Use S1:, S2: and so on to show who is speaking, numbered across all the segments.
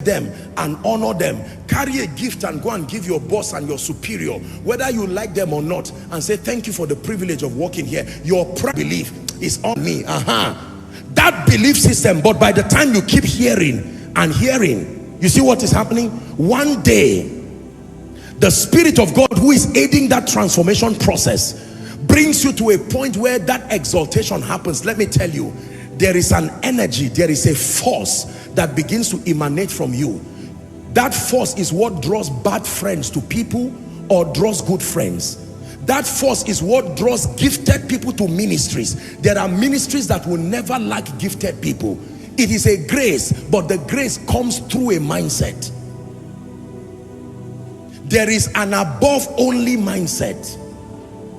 S1: them and honor them. Carry a gift and go and give your boss and your superior, whether you like them or not, and say, thank you for the privilege of working here. Your belief is on me. That belief system. But by the time you keep hearing and hearing, you see what is happening? One day, the Spirit of God, who is aiding that transformation process, brings you to a point where that exaltation happens. Let me tell you, there is an energy, there is a force that begins to emanate from you. That force is what draws bad friends to people or draws good friends. That force is what draws gifted people to ministries. There are ministries that will never lack gifted people. It is a grace, but the grace comes through a mindset. There is an above only mindset.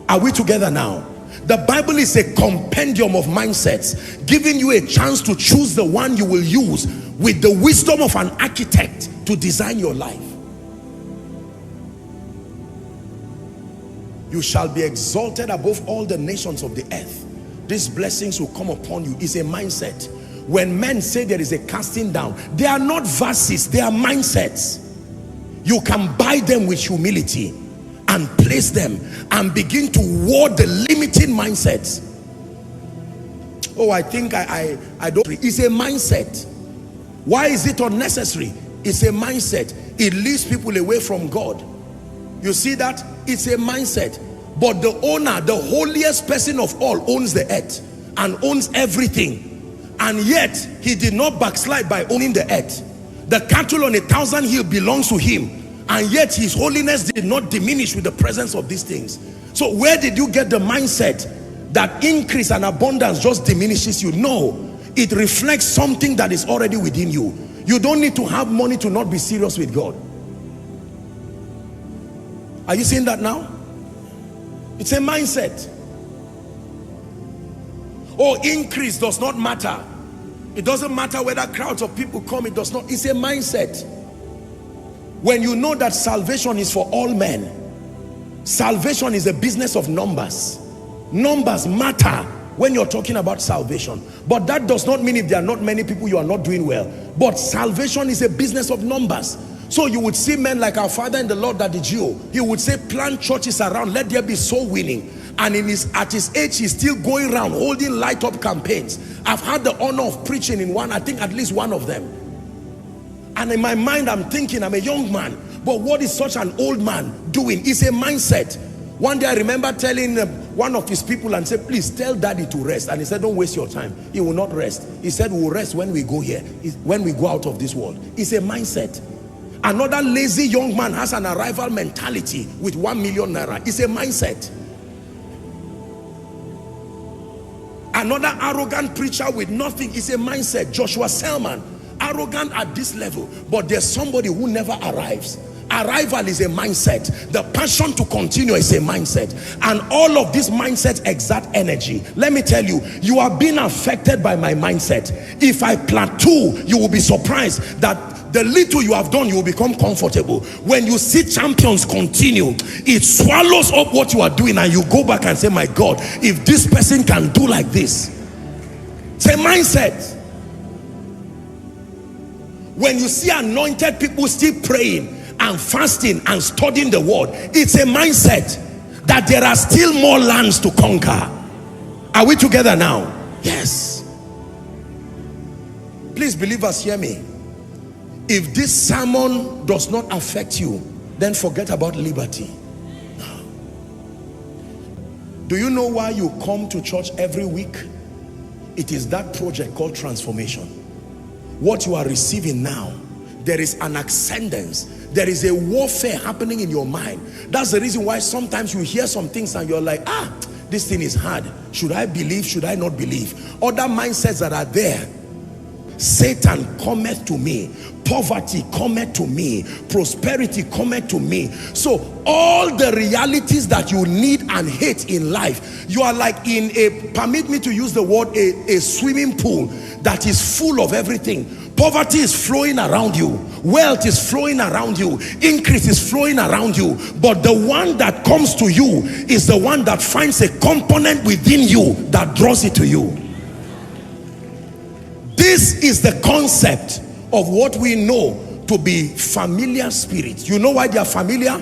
S1: Are we together now? The Bible is a compendium of mindsets, giving you a chance to choose the one you will use with the wisdom of an architect to design your life. You shall be exalted above all the nations of the earth. These blessings will come upon you. It's a mindset. When men say there is a casting down, they are not verses, they are mindsets. You can buy them with humility and place them and begin to ward the limiting mindsets. Oh, I think I don't. It's a mindset. Why is it unnecessary? It's a mindset. It leads people away from God. You see that? It's a mindset. But the owner, the holiest person of all, owns the earth and owns everything. And yet, he did not backslide by owning the earth. The cattle on 1,000 hill belongs to him. And yet, his holiness did not diminish with the presence of these things. So where did you get the mindset that increase and abundance just diminishes you? No, it reflects something that is already within you. You don't need to have money to not be serious with God. Are you seeing that now? It's a mindset. Oh, increase does not matter. It doesn't matter whether crowds of people come. It does not. It's a mindset. When you know that salvation is for all men, salvation is a business of numbers. Numbers matter when you're talking about salvation. But that does not mean if there are not many people, you are not doing well. But salvation is a business of numbers. So you would see men like our father in the Lord, Daddy Gio. He would say, plant churches around, let there be soul winning. And at his age, he's still going around holding light up campaigns. I've had the honor of preaching in one, I think at least one of them. And in my mind, I'm thinking, I'm a young man, but what is such an old man doing? It's a mindset. One day I remember telling one of his people and said, please tell daddy to rest. And he said, don't waste your time. He will not rest. He said, we'll rest when we go here, when we go out of this world. It's a mindset. Another lazy young man has an arrival mentality with 1 million naira. It's a mindset. Another arrogant preacher with nothing is a mindset. Joshua Selman, arrogant at this level, but there's somebody who never arrives. Arrival is a mindset. The passion to continue is a mindset. And all of these mindsets exert energy. Let me tell you, you are being affected by my mindset. If I plateau, you will be surprised that the little you have done, you will become comfortable. When you see champions continue, it swallows up what you are doing and you go back and say, my God, if this person can do like this. It's a mindset. When you see anointed people still praying and fasting and studying the word, it's a mindset that there are still more lands to conquer. Are we together now? Yes. Please, believers, hear me. If this sermon does not affect you, then forget about liberty. Do you know why you come to church every week? It is that project called transformation. What you are receiving now, there is an ascendance. There is a warfare happening in your mind. That's the reason why sometimes you hear some things and you're like, this thing is hard. Should I believe? Should I not believe? Other mindsets that are there. Satan cometh to me, poverty cometh to me, prosperity cometh to me. So all the realities that you need and hate in life, you are like in a, permit me to use the word, a swimming pool that is full of everything. Poverty is flowing around you, wealth is flowing around you, increase is flowing around you, but the one that comes to you is the one that finds a component within you that draws it to you. This is the concept of what we know to be familiar spirits. You know why they are familiar?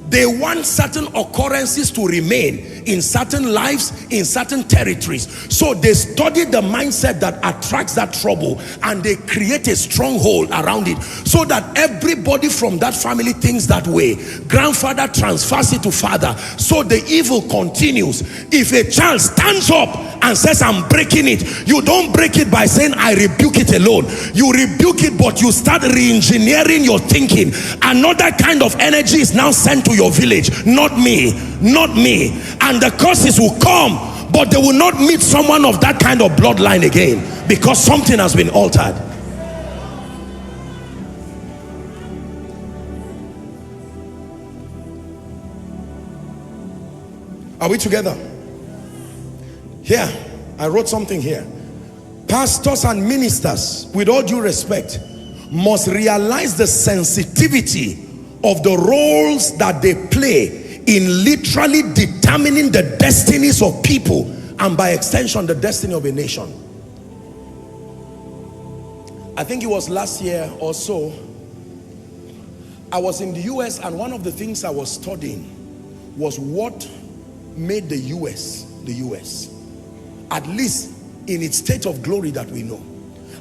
S1: They want certain occurrences to remain in certain lives, in certain territories. So they study the mindset that attracts that trouble, and they create a stronghold around it, so that everybody from that family thinks that way. Grandfather transfers it to father, so the evil continues. If a child stands up and says, I'm breaking it, you don't break it by saying, I rebuke it alone. You rebuke it, but you start re-engineering your thinking. Another kind of energy is now sent to your village. Not me, not me. And the curses will come, but they will not meet someone of that kind of bloodline again, because something has been altered. Are we together? Here, I wrote something here. Pastors and ministers, with all due respect, must realize the sensitivity of the roles that they play in literally determining the destinies of people, and by extension the destiny of a nation. I think it was last year or so, I was in the US, and one of the things I was studying was what made the US the US, at least in its state of glory that we know.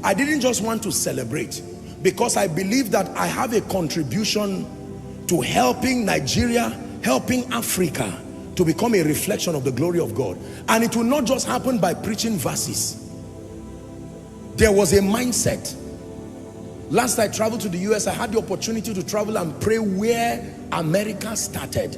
S1: I didn't just want to celebrate, because I believe that I have a contribution to helping Nigeria, helping Africa to become a reflection of the glory of God. And it will not just happen by preaching verses. There was a mindset. Last I traveled to the US, I had the opportunity to travel and pray where America started.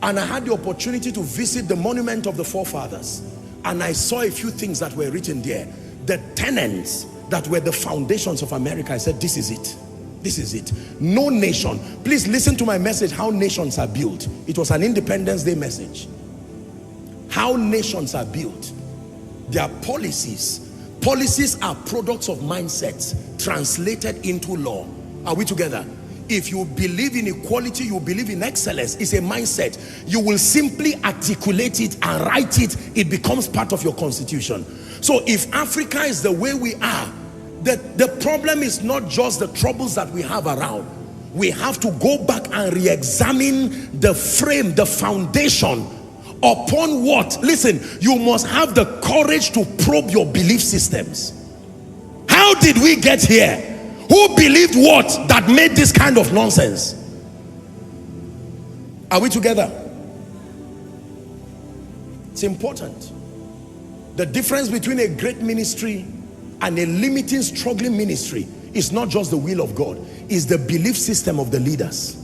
S1: And I had the opportunity to visit the monument of the forefathers. And I saw a few things that were written there. The tenets that were the foundations of America. I said, this is it. This is it. No nation. Please listen to my message, how nations are built. It was an Independence Day message. How nations are built. Their policies. Policies are products of mindsets translated into law. Are we together? If you believe in equality, you believe in excellence, it's a mindset. You will simply articulate it and write it. It becomes part of your constitution. So if Africa is the way we are, the problem is not just the troubles that we have around. We have to go back and re-examine the frame, the foundation upon what? Listen, you must have the courage to probe your belief systems. How did we get here? Who believed what that made this kind of nonsense? Are we together? It's important. The difference between a great ministry and a limiting, struggling ministry is not just the will of God, it's the belief system of the leaders.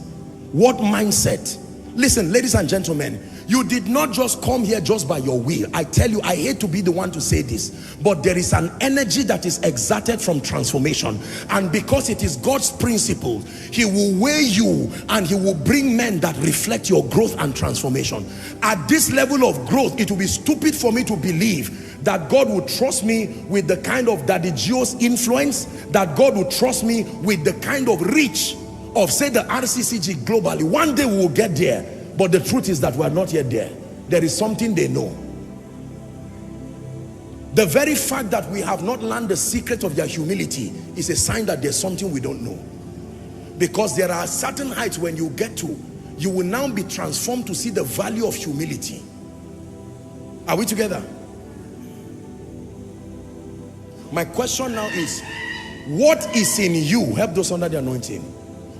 S1: What mindset? Listen, ladies and gentlemen, you did not just come here just by your will. I tell you, I hate to be the one to say this, but there is an energy that is exerted from transformation. And because it is God's principle, he will weigh you and he will bring men that reflect your growth and transformation. At this level of growth, it will be stupid for me to believe that God would trust me with the kind of Daddy Gio's influence, that God would trust me with the kind of reach of, say, the RCCG globally. One day we will get there. But the truth is that we are not yet there. There is something they know. The very fact that we have not learned the secret of their humility is a sign that there's something we don't know. Because there are certain heights when you get to, you will now be transformed to see the value of humility. Are we together? My question now is, what is in you? Help those under the anointing.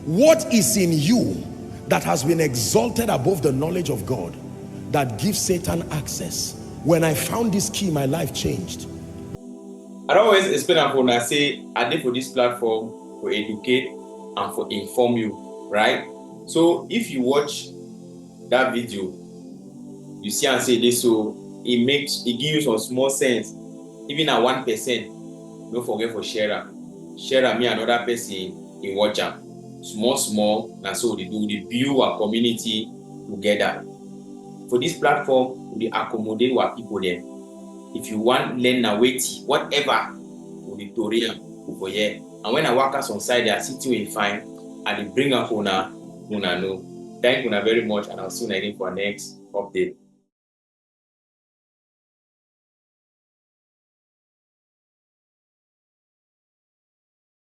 S1: What is in you that has been exalted above the knowledge of God that gives Satan access? When I found this key, my life changed.
S2: I always explain when I say I did for this platform for educate and for inform you, right? So if you watch that video, you see and say this, so it gives you some small sense. Even at 1%, don't forget for share me another person in WhatsApp. Small, and so they build our community together. For this platform, we accommodate our people there. If you want learn a wait, whatever, we tutorial over here. And when I workers on site, they are sitting in fine, and they bring up una know. Thank you very much, and I'll see you again for our next update.